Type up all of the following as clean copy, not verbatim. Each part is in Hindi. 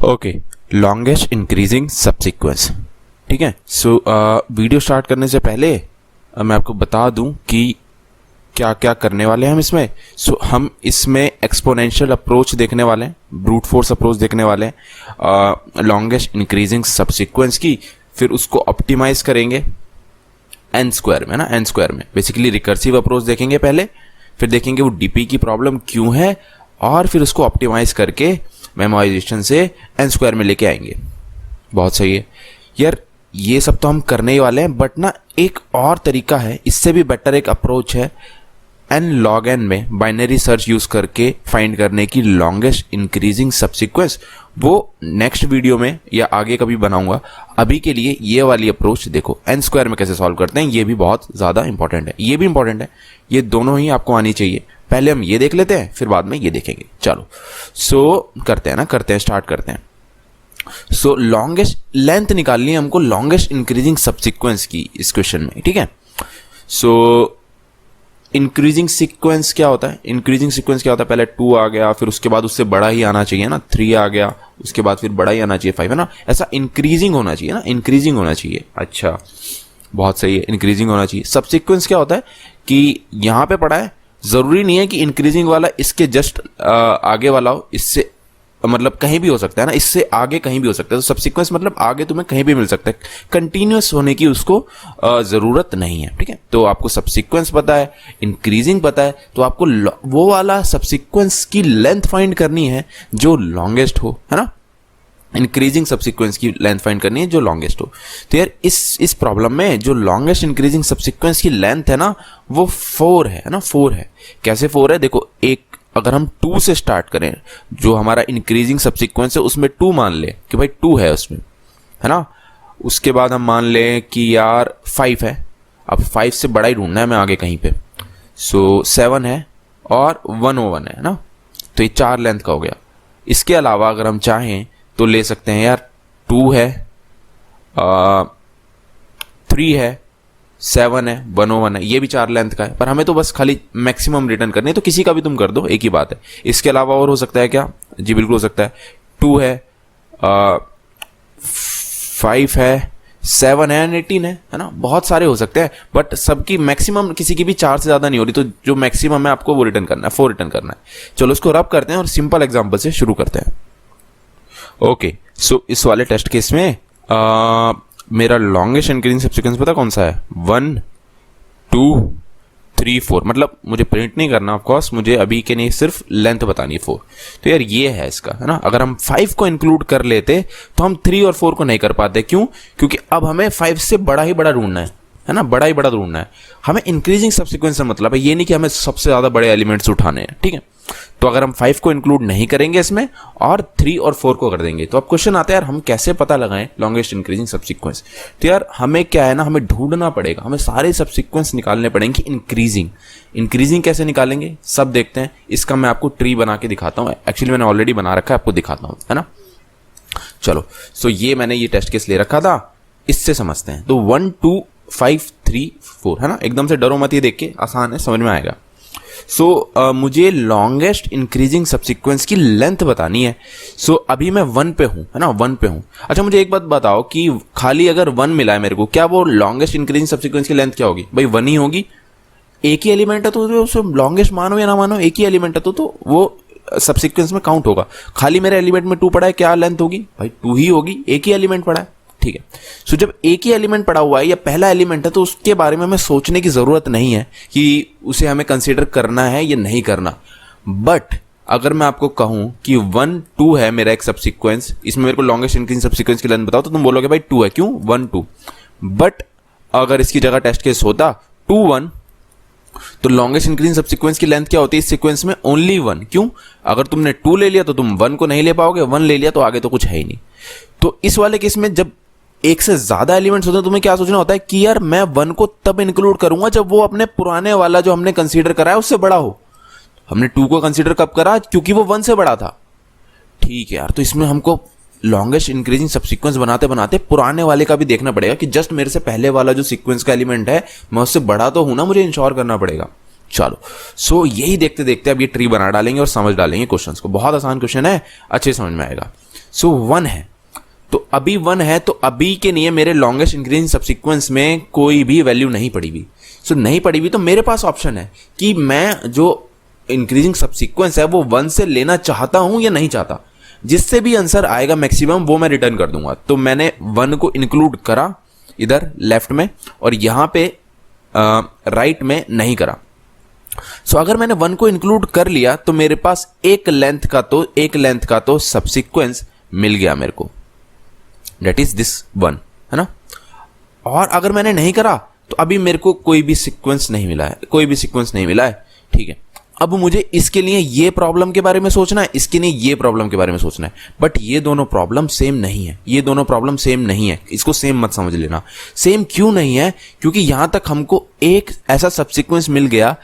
Okay, longest increasing subsequence. ठीक है। सो वीडियो स्टार्ट करने से पहले मैं आपको बता दूं कि क्या क्या करने वाले हैं हम इसमें। हम इसमें एक्सपोनेंशियल अप्रोच देखने वाले हैं, ब्रूट फोर्स अप्रोच देखने वाले हैं लॉन्गेस्ट इंक्रीजिंग सबसीक्वेंस की, फिर उसको ऑप्टिमाइज करेंगे एन स्क्वायर में, ना एन स्क्वायर में बेसिकली रिकर्सिव अप्रोच देखेंगे पहले, फिर देखेंगे वो डीपी की प्रॉब्लम क्यों है, और फिर उसको ऑप्टिमाइज करके मेमोराइजेशन से एन स्क्वायर में लेके आएंगे। बहुत सही है यार, ये सब तो हम करने ही वाले हैं, बट ना एक और तरीका है, इससे भी बेटर एक अप्रोच है एन लॉग एन में बाइनरी सर्च यूज करके फाइंड करने की लॉन्गेस्ट इंक्रीजिंग सबसीक्वेंस। वो नेक्स्ट वीडियो में या आगे कभी बनाऊंगा। अभी के लिए ये वाली अप्रोच देखो, एन स्क्वायर में कैसे सॉल्व करते हैं, ये भी बहुत ज्यादा इंपॉर्टेंट है, ये भी इंपॉर्टेंट है, ये दोनों ही आपको आनी चाहिए। पहले हम ये देख लेते हैं, फिर बाद में ये देखेंगे। चलो करते हैं, स्टार्ट करते हैं। लॉन्गेस्ट लेंथ निकालनी है हमको लॉन्गेस्ट इंक्रीजिंग सबसीक्वेंस की इस क्वेश्चन में। ठीक है। इंक्रीजिंग सीक्वेंस क्या होता है? इंक्रीजिंग सीक्वेंस क्या होता है? पहले 2 आ गया, फिर उसके बाद उससे बड़ा ही आना चाहिए ना, 3 आ गया, उसके बाद फिर बड़ा ही आना चाहिए 5, है ना। ऐसा इंक्रीजिंग होना चाहिए ना, इंक्रीजिंग होना चाहिए। अच्छा, बहुत सही है, इंक्रीजिंग होना चाहिए। सबसीक्वेंस क्या होता है कि यहां पे पढ़ा है, जरूरी नहीं है कि इंक्रीजिंग वाला इसके जस्ट आगे वाला हो, इससे मतलब कहीं भी हो सकता है ना, इससे आगे कहीं भी हो सकता है। तो सबसीक्वेंस मतलब आगे तुम्हें कहीं भी मिल सकता है, कंटिन्यूअस होने की उसको जरूरत नहीं है। ठीक है। तो आपको सबसीक्वेंस पता है, इंक्रीजिंग पता है, तो आपको वो वाला सबसीक्वेंस की लेंथ फाइंड करनी है जो लॉन्गेस्ट हो, है ना। इंक्रीजिंग सबसीक्वेंस की लेंथ फाइंड करनी है जो लॉन्गेस्ट हो। तो यार इस प्रॉब्लम में जो लॉन्गेस्ट इंक्रीजिंग सबसीक्वेंस की लेंथ है ना, वो 4 है ना, 4 है। कैसे 4 है? देखो, एक अगर हम 2 से स्टार्ट करें, जो हमारा इंक्रीजिंग सबसीक्वेंस है उसमें 2 मान ले कि भाई 2 है उसमें, है ना। उसके बाद हम मान लें कि यार 5 है, अब 5 से बड़ा ही ढूंढना है हमें आगे कहीं पे। 7 है और 101 है ना, तो ये 4 लेंथ का हो गया। इसके अलावा अगर हम चाहें तो ले सकते हैं यार 2 है, 3 है, 7 है, 101 है, ये भी 4 लेंथ का है। पर हमें तो बस खाली मैक्सिमम रिटर्न करनी है, तो किसी का भी तुम कर दो, एक ही बात है। इसके अलावा और हो सकता है क्या? जी बिल्कुल हो सकता है। 2 है, 5 है, 7 है, 18 है ना। बहुत सारे हो सकते हैं, बट सबकी मैक्सिमम किसी की भी 4 से ज्यादा नहीं हो रही, तो जो मैक्सिमम है आपको वो रिटर्न करना है, 4 रिटर्न करना है। चलो इसको रब करते हैं और सिंपल एग्जाम्पल से शुरू करते हैं। ओके, इस वाले टेस्ट केस में मेरा लॉन्गेस्ट इंक्रीजिंग सबसीक्वेंस पता कौन सा है? 1 2 3 4। मतलब मुझे प्रिंट नहीं करना ऑफ कोर्स, मुझे अभी के नहीं, सिर्फ लेंथ बतानी है 4। तो यार ये है इसका, है ना। अगर हम 5 को इंक्लूड कर लेते तो हम 3 और 4 को नहीं कर पाते। क्यों? क्योंकि अब हमें 5 से बड़ा ही बड़ा ढूंढना है ना, बड़ा ही बड़ा ढूंढना है हमें। इंक्रीजिंग सबसीक्वेंस से मतलब है ये नहीं कि हमें सबसे ज्यादा बड़े एलिमेंट्स उठाने हैं। ठीक है। तो अगर हम 5 को इंक्लूड नहीं करेंगे इसमें और 3 और 4 को कर देंगे, तो अब क्वेश्चन आता है यार हम कैसे पता लगाएं लॉन्गेस्ट इंक्रीजिंग सबसीक्वेंस। तो यार हमें क्या है ना, हमें ढूंढना पड़ेगा, हमें सारे सबसीक्वेंस निकालने पड़ेंगे। इंक्रीजिंग कैसे निकालेंगे सब देखते हैं। इसका मैं आपको ट्री बना के दिखाता हूँ, एक्चुअली मैंने ऑलरेडी बना रखा है, आपको दिखाता हूँ, है ना। चलो ये मैंने ये टेस्ट केस ले रखा था, इससे समझते हैं। तो 1 2 5 3 4, है ना। एकदम से डरो मत, ये देख के आसान है, समझ में आएगा। मुझे लॉन्गेस्ट इंक्रीजिंग सबसीक्वेंस की लेंथ बतानी है। अभी मैं 1 पे हूं, है ना, 1 पे हूं। अच्छा मुझे एक बात बताओ कि खाली अगर 1 मिला है मेरे को, क्या वो लॉन्गेस्ट इंक्रीजिंग सबसीक्वेंस की लेंथ क्या होगी? भाई 1 ही होगी। एक ही एलिमेंट है तो उसे लॉन्गेस्ट मानो या ना मानो, एक ही एलिमेंट है तो वो सबसीक्वेंस में काउंट होगा। खाली मेरे एलिमेंट में 2 पड़ा है, क्या लेंथ होगी? भाई 2 ही होगी, एक ही एलिमेंट पड़ा है। ठीक है। जब एक ही एलिमेंट पड़ा हुआ है या पहला एलिमेंट है, तो उसके बारे में हमें सोचने की जरूरत नहीं है कि उसे हमें कंसीडर करना है या नहीं करना। बट अगर मैं आपको कहूं कि 1 2 है मेरा एक सबसीक्वेंस, इसमें मेरे को लॉन्गेस्ट इंक्रीजिंग सबसीक्वेंस की लेंथ बताओ, तो तुम बोलोगे भाई 2 है। क्यों? 1 2। बट अगर इसकी जगह टेस्ट केस होता 2 1, तो लॉन्गेस्ट इंक्रीजिंग सबसीक्वेंस की लेंथ क्या होती है इस सीक्वेंस में? ओनली 1। क्यों? अगर तुमने 2 ले लिया तो तुम 1 को नहीं ले पाओगे, 1 ले लिया तो आगे तो कुछ है ही नहीं। तो इस वाले केस में जब एक से ज्यादा एलिमेंट्स होते हैं, तुम्हें क्या सोचना होता है कि यार मैं 1 को तब इंक्लूड करूंगा जब वो अपने पुराने वाला जो हमने कंसीडर करा है उससे बड़ा हो। हमने 2 को कंसीडर कब करा? क्योंकि वो 1 से बड़ा था। ठीक है यार, तो इसमें हमको लॉन्गेस्ट इंक्रीजिंग सबसीक्वेंस बनाते बनाते पुराने वाले का भी देखना पड़ेगा कि जस्ट मेरे से पहले वाला जो सीक्वेंस का एलिमेंट है मैं उससे बड़ा तो हूं ना, मुझे इंश्योर करना पड़ेगा। चलो यही देखते देखते अब ये ट्री बना डालेंगे और समझ डालेंगे क्वेश्चंस को। बहुत आसान क्वेश्चन है, अच्छे समझ में आएगा। सो 1 है, तो अभी 1 है, तो अभी के लिए मेरे लॉन्गेस्ट इंक्रीजिंग सबसीक्वेंस में कोई भी वैल्यू नहीं पड़ी हुई। सो नहीं पड़ी हुई तो मेरे पास ऑप्शन है कि मैं जो इंक्रीजिंग सबसीक्वेंस है वो 1 से लेना चाहता हूं या नहीं चाहता। जिससे भी आंसर आएगा मैक्सिमम वो मैं रिटर्न कर दूंगा। तो मैंने 1 को इंक्लूड करा इधर लेफ्ट में और यहां पे राइट में नहीं करा। सो अगर मैंने 1 को इंक्लूड कर लिया तो मेरे पास एक लेंथ का तो सबसीक्वेंस मिल गया मेरे को, दैट इज दिस 1, है ना। और अगर मैंने नहीं करा तो अभी मेरे को कोई भी सीक्वेंस नहीं मिला है, ठीक है। अब मुझे इसके लिए ये प्रॉब्लम के बारे में सोचना है, इसके लिए ये प्रॉब्लम के बारे में सोचना है, बट ये दोनों प्रॉब्लम सेम नहीं है, इसको सेम मत समझ लेना। सेम क्यों नहीं है? क्योंकि यहां तक हमको एक ऐसा सबसीक्वेंस मिल गया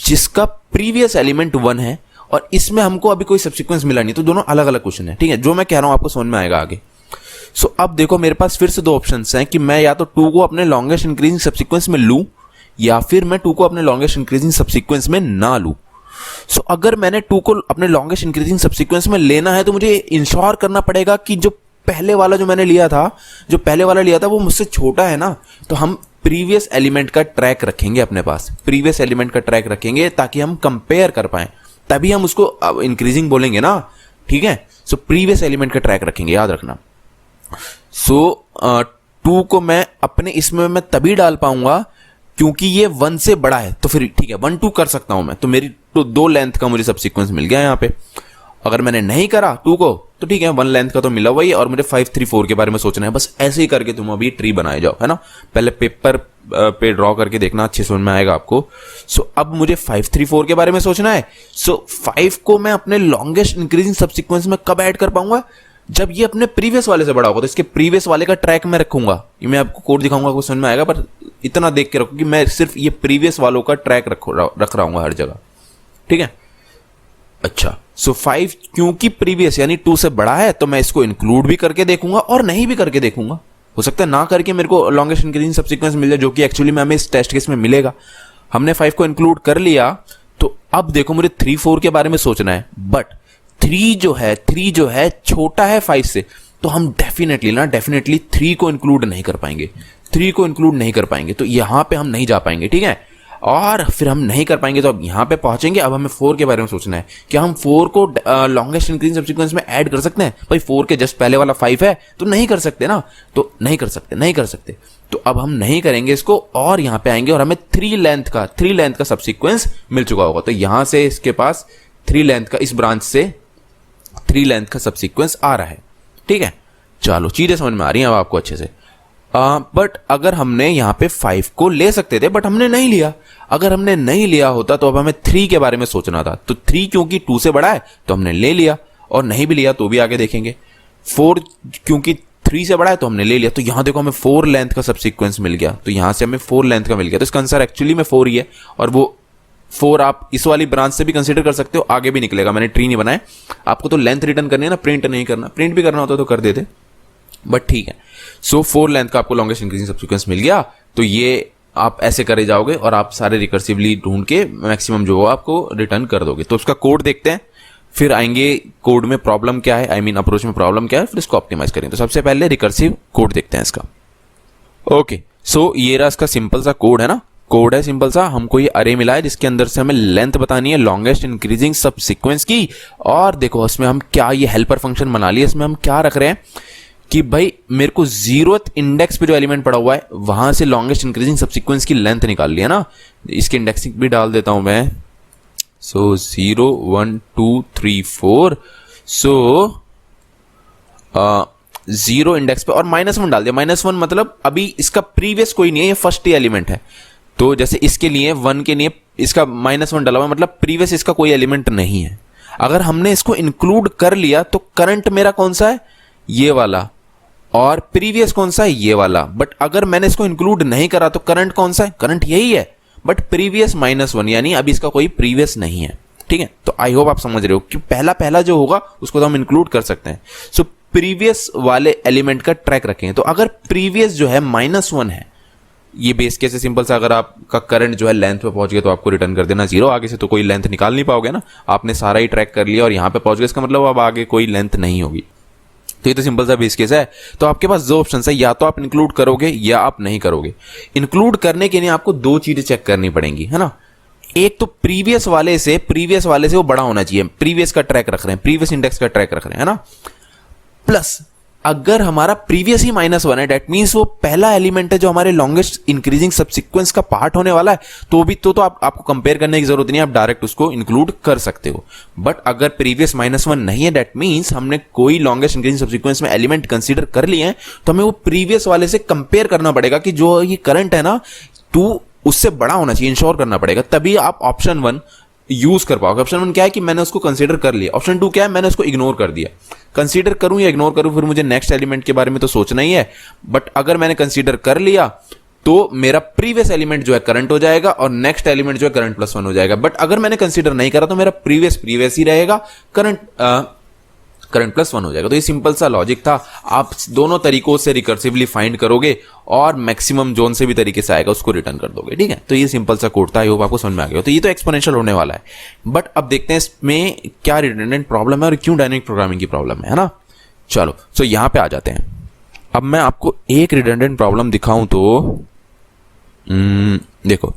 जिसका प्रीवियस एलिमेंट 1 है और इसमें हमको अभी कोई सबसीक्वेंस मिला नहीं, तो दोनों अलग अलग क्वेश्चन है, ठीक है। जो मैं कह रहा हूं आपको समझ में आएगा आगे। सो अब देखो मेरे पास फिर से दो ऑप्शंस हैं कि मैं या तो 2 को अपने लॉन्गेस्ट इंक्रीजिंग सबसीक्वेंस में लूं या फिर मैं 2 को अपने लॉन्गेस्ट इंक्रीजिंग सबसीक्वेंस में ना लूं। सो अगर मैंने 2 को अपने लॉन्गेस्ट इंक्रीजिंग सबसीक्वेंस में लेना है तो मुझे इंश्योर करना पड़ेगा कि जो पहले वाला लिया था वो मुझसे छोटा है ना, तो हम प्रीवियस एलिमेंट का ट्रैक रखेंगे अपने पास, ताकि हम कंपेयर कर पाए, तभी हम उसको इंक्रीजिंग बोलेंगे ना, ठीक है। सो प्रीवियस एलिमेंट का ट्रैक रखेंगे, याद रखना। सो 2 को मैं अपने इसमें मैं तभी डाल पाऊंगा क्योंकि ये 1 से बड़ा है, तो फिर ठीक है 1 2 कर सकता हूं मैं, तो मेरी तो 2 लेंथ का मुझे सबसीक्वेंस मिल गया यहां पे। अगर मैंने नहीं करा 2 को तो ठीक है 1 लेंथ का तो मिला हुआ ही, और मुझे 5 3 4 के बारे में सोचना है। बस ऐसे ही करके तुम अभी ट्री बनाए जाओ, है ना। पहले पेपर पे ड्रॉ करके देखना, अच्छे समझ में आएगा आपको। सो अब मुझे 5 3 4 के बारे में सोचना है। सो 5 को मैं अपने लॉन्गेस्ट इंक्रीजिंग सबसीक्वेंस में कब ऐड कर पाऊंगा? जब ये अपने प्रीवियस वाले से बड़ा होगा, तो इसके प्रीवियस वाले का ट्रैक मैं रखूंगा। ये मैं आपको कोड दिखाऊंगा, आपको समझ में आएगा, पर इतना देख के रखो कि मैं सिर्फ ये प्रीवियस वालों का ट्रैक रख रहा हूं हर जगह, ठीक है। अच्छा, सो 5 क्योंकि प्रीवियस यानी 2 से बड़ा है तो मैं इसको इंक्लूड भी करके देखूंगा और नहीं भी करके देखूंगा। हो सकता है ना करके मेरे को लॉन्गेस्ट इंक्रीजिंग सबसीक्वेंस मिल जाए, जो कि एक्चुअली में हमें इस टेस्ट केस में मिलेगा। हमने 5 को इंक्लूड कर लिया, तो अब देखो मुझे 3 4 के बारे में सोचना है, बट 3 जो है छोटा है 5 से, तो हम डेफिनेटली 3 को इंक्लूड नहीं कर पाएंगे, तो यहां पे हम नहीं जा पाएंगे, ठीक है। और फिर हम नहीं कर पाएंगे तो अब यहां पे पहुंचेंगे। अब हमें 4 के बारे में सोचना है, क्या हम 4 को लॉन्गेस्ट इंक्रीजिंग सबसीक्वेंस में ऐड कर सकते हैं? भाई 4 के जस्ट पहले वाला 5 है, तो नहीं कर सकते ना, तो नहीं कर सकते। तो अब हम नहीं करेंगे इसको, और यहां पे आएंगे और हमें 3 लेंथ का सबसीक्वेंस मिल चुका होगा। तो यहां से इसके पास 3 लेंथ का, इस ब्रांच से 3 लेंथ का सबसीक्वेंस आ रहा है, ठीक है। चलो चीजें समझ में आ रही हैं अब आपको अच्छे से। बट अगर हमने यहाँ पे 5 को ले सकते थे, बट हमने नहीं लिया। अगर हमने नहीं लिया होता तो अब हमें 3 के बारे में सोचना था। तो 3 क्योंकि 2 से बड़ा है तो हमने ले लिया, और नहीं भी लिया तो भी आगे देखेंगे। 4 क्योंकि 3 से बड़ा है तो हमने ले लिया। तो यहां देखो हमें 4 लेंथ का सबसीक्वेंस मिल गया, तो यहां से हमें 4 लेंथ का मिल गया। तो इसका आंसर एक्चुअली में 4 ही है, और वो 4 आप इस वाली ब्रांच से भी कंसीडर कर सकते हो, आगे भी निकलेगा। मैंने ट्री नहीं बनाया, आपको तो लेंथ रिटर्न करनी है ना, प्रिंट नहीं करना। प्रिंट भी करना होता तो कर देते, बट ठीक है। सो 4 लेंथ का आपको लॉन्गेस्ट इंक्रीजिंग सबसीक्वेंस मिल गया। तो ये आप ऐसे करे जाओगे और आप सारे रिकर्सिवली ढूंढ के मैक्सिमम जो आपको रिटर्न कर दोगे। तो उसका कोड देखते हैं, फिर आएंगे कोड में प्रॉब्लम क्या है, अप्रोच में प्रॉब्लम क्या है, फिर इसको ऑप्टिमाइज करेंगे। तो सबसे पहले रिकर्सिव कोड देखते हैं इसका। ओके, सो ये रहा इसका सिंपल सा कोड, है ना। कोड है सिंपल सा, हमको ये अरे मिला है जिसके अंदर से हमें लेंथ बतानी है लॉन्गेस्ट इंक्रीजिंग सबसीक्वेंस की। और देखो इसमें हम क्या, ये हेल्पर फंक्शन बना लिया। इसमें हम क्या रख रहे हैं कि भाई मेरे को 0th इंडेक्स पे जो एलिमेंट पड़ा हुआ है वहां से लॉन्गेस्ट इंक्रीजिंग सबसीक्वेंस की लेंथ निकाल लिया ना। इसके इंडेक्सिंग भी डाल देता हूं मैं। सो 0 1 2 3 4, सो 0 इंडेक्स पे और -1 डाल दिया। -1 मतलब अभी इसका प्रीवियस कोई नहीं है, ये फर्स्ट ही एलिमेंट है। तो जैसे इसके लिए 1 के लिए इसका -1 डाला हुआ, मतलब प्रीवियस इसका कोई एलिमेंट नहीं है। अगर हमने इसको इंक्लूड कर लिया तो करंट मेरा कौन सा है, ये वाला, और प्रीवियस कौन सा है, ये वाला। बट अगर मैंने इसको इंक्लूड नहीं करा तो करंट कौन सा है, करंट यही है, बट प्रीवियस -1, यानी अभी इसका कोई प्रीवियस नहीं है, ठीक है। तो आई होप आप समझ रहे हो कि पहला जो होगा उसको तो हम इंक्लूड कर सकते हैं। सो प्रीवियस वाले एलिमेंट का ट्रैक रखेंगे। तो अगर प्रीवियस जो है -1 है, ये बेस केस है सिंपल सा। अगर आपका करंट जो है लेंथ पे पहुंच गया तो आपको रिटर्न कर देना 0। आगे से तो कोई लेंथ निकाल नहीं पाओगे ना, आपने सारा ही ट्रैक कर लिया और यहां पे पहुंच गए, इसका मतलब अब आगे कोई लेंथ नहीं होगी। तो ये तो सिंपल सा बेस केस है। तो आपके पास दो ऑप्शन है, या तो आप इंक्लूड करोगे या आप नहीं करोगे। इंक्लूड करने के लिए आपको दो चीजें चेक करनी पड़ेंगी, है ना। एक तो प्रीवियस वाले से वो बड़ा होना चाहिए, प्रीवियस का ट्रैक रख रहे हैं, प्रीवियस इंडेक्स का ट्रैक रख रहे हैं, है ना। प्लस अगर हमारा प्रीवियस ही -1 है, डेट मीन्स वो पहला एलिमेंट है जो हमारे लॉन्गेस्ट इंक्रीजिंग सबसिक्वेंस का पार्ट होने वाला है, तो भी तो आपको कंपेयर करने की जरूरत नहीं है, आप डायरेक्ट उसको इंक्लूड कर सकते हो। बट अगर प्रीवियस -1 नहीं है, डेट मीन्स हमने कोई लॉन्गेस्ट इंक्रीजिंग सबसिक्वेंस में एलिमेंट कंसीडर कर लिए हैं, तो हमें वो प्रीवियस वाले से कंपेयर करना पड़ेगा कि जो ये करंट है ना 2 उससे बड़ा होना चाहिए, इंश्योर करना पड़ेगा, तभी आप ऑप्शन 1 यूज कर पाओगे। ऑप्शन 1 क्या है कि मैंने उसको कंसीडर कर लिया, ऑप्शन 2 क्या है मैंने उसको इग्नोर कर दिया। कंसीडर करूं या इग्नोर करूं, फिर मुझे नेक्स्ट एलिमेंट के बारे में तो सोचना ही है, बट अगर मैंने कंसीडर कर लिया तो मेरा प्रीवियस एलिमेंट जो है करंट हो जाएगा और नेक्स्ट एलिमेंट जो है करंट +1 हो जाएगा। बट अगर मैंने कंसीडर नहीं करा तो मेरा प्रीवियस ही रहेगा, करंट +1 हो जाएगा। तो ये सिंपल सा लॉजिक था। आप दोनों तरीकों से रिकर्सिवली फाइंड करोगे और मैक्सिमम जोन से भी तरीके से आएगा उसको रिटर्न कर दोगे, ठीक है। तो ये सिंपल सा कोड था, आई होप आपको समझ में आ गया। तो ये तो एक्सपोनेंशियल होने वाला है, बट अब देखते हैं इसमें क्या रिडंडेंट प्रॉब्लम है और क्यों डायनेमिक प्रोग्रामिंग की प्रॉब्लम है ना। चलो सो यहां पे आ जाते हैं। अब मैं आपको एक रिडंडेंट प्रॉब्लम दिखाऊं तो देखो,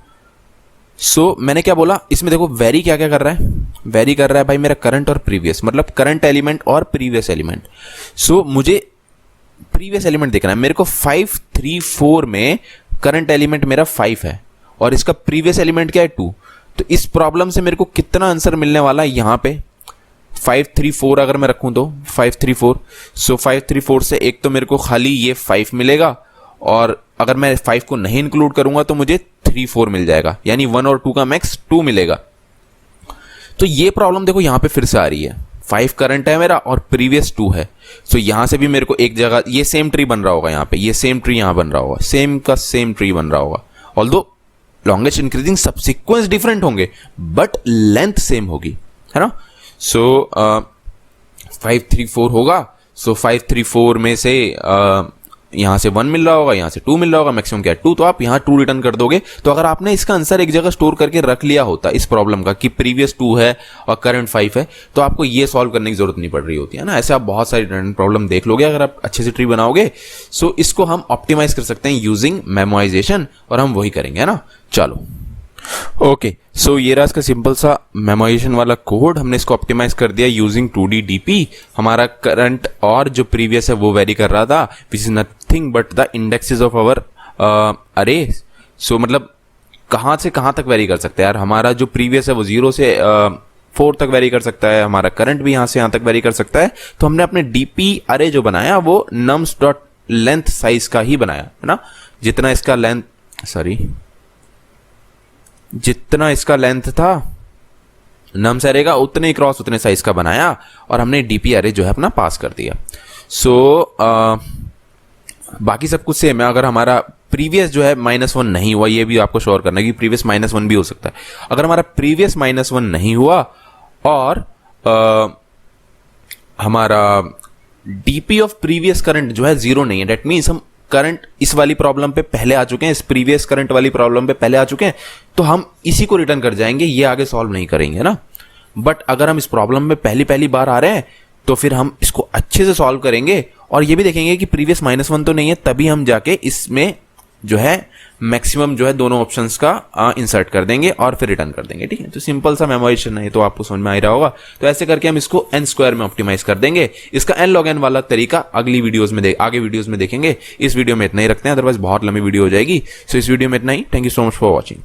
मैंने क्या बोला इसमें, देखो वेरी क्या क्या कर रहा है, वेरी कर रहा है भाई मेरा करंट और प्रीवियस, मतलब करंट एलिमेंट और प्रीवियस एलिमेंट। मुझे प्रीवियस एलिमेंट देखना है, मेरे को 5 3 4 में करंट एलिमेंट मेरा 5 है और इसका प्रीवियस एलिमेंट क्या है 2। तो इस प्रॉब्लम से मेरे को कितना आंसर मिलने वाला है यहां पे 5 3 4 अगर मैं रखूं तो 5 3 4। 5 3 4 से एक तो मेरे को खाली ये 5 मिलेगा, और अगर मैं 5 को नहीं इंक्लूड करूंगा तो मुझे 3 4 मिल जाएगा, यानी 1 और 2 का मैक्स 2 मिलेगा। तो ये प्रॉब्लम देखो यहां पे फिर से आ रही है, 5 करंट है मेरा और प्रीवियस 2 है। यहां से भी मेरे को एक जगह ये सेम ट्री बन रहा होगा, यहां पे ये सेम ट्री यहां बन रहा होगा, सेम का सेम ट्री बन रहा होगा, although longest increasing subsequence different होंगे बट लेंथ सेम होगी, है ना। 5 3 4 होगा। 5 3 4 में से यहां से 1 मिल रहा होगा, यहां से 2 मिल रहा होगा, मैक्सिमम क्या है 2, तो आप यहां 2 रिटर्न कर दोगे। तो अगर आपने इसका आंसर एक जगह स्टोर करके रख लिया होता इस प्रॉब्लम का कि प्रीवियस 2 है और करंट 5 है, तो आपको ये सॉल्व करने की जरूरत नहीं पड़ रही होती है ना। ऐसे आप बहुत सारी प्रॉब्लम देख लोगे अगर आप अच्छे से ट्री बनाओगे। इसको हम ऑप्टिमाइज कर सकते हैं यूजिंग मेमोराइजेशन, और हम वही करेंगे, है ना। चलो ओके, ये रहा इसका सिंपल सा मेमोराइजेशन वाला कोड। हमने इसको ऑप्टिमाइज कर दिया यूजिंग 2D DP। हमारा करंट और जो प्रीवियस है वो वेरी कर रहा था, which is nothing but the indexes of our array. मतलब कहां से कहां तक वेरी कर सकते हैं यार, हमारा जो प्रीवियस है वो 0 से 4 तक वेरी कर सकता है, हमारा करंट भी यहां से यहां तक वेरी कर सकता है। तो हमने अपने DP अरे जो बनाया वो nums डॉट लेंथ साइज का ही बनाया, है ना। जितना इसका लेंथ था नम्स अरे का, उतने क्रॉस उतने साइज का बनाया, और हमने DP अरे जो है अपना पास कर दिया। बाकी सब कुछ सेम है। अगर हमारा प्रीवियस जो है -1 नहीं हुआ, ये भी आपको श्योर करना है कि प्रीवियस -1 भी हो सकता है। अगर हमारा प्रीवियस -1 नहीं हुआ और हमारा DP ऑफ प्रीवियस करंट जो है 0 नहीं है, डेट मीन्स हम करंट इस वाली प्रॉब्लम पे पहले आ चुके हैं, इस प्रीवियस करंट वाली प्रॉब्लम पे पहले आ चुके हैं, तो हम इसी को रिटर्न कर जाएंगे, ये आगे सॉल्व नहीं करेंगे ना। बट अगर हम इस प्रॉब्लम में पहली बार आ रहे हैं तो फिर हम इसको अच्छे से सॉल्व करेंगे और ये भी देखेंगे कि प्रीवियस -1 तो नहीं है, तभी हम जाके इसमें जो है मैक्सिमम जो है दोनों ऑप्शंस का इंसर्ट कर देंगे और फिर रिटर्न कर देंगे, ठीक है। तो सिंपल सा मेमोराइजेशन है, तो आपको समझ में आ रहा होगा। तो ऐसे करके हम इसको n² में ऑप्टिमाइज कर देंगे। इसका n log n वाला तरीका आगे वीडियोस में देखेंगे। इस वीडियो में इतना ही रखते हैं, अदरवाइज बहुत लंबी वीडियो हो जाएगी। इस वीडियो में इतना ही। Thank you so much for watching.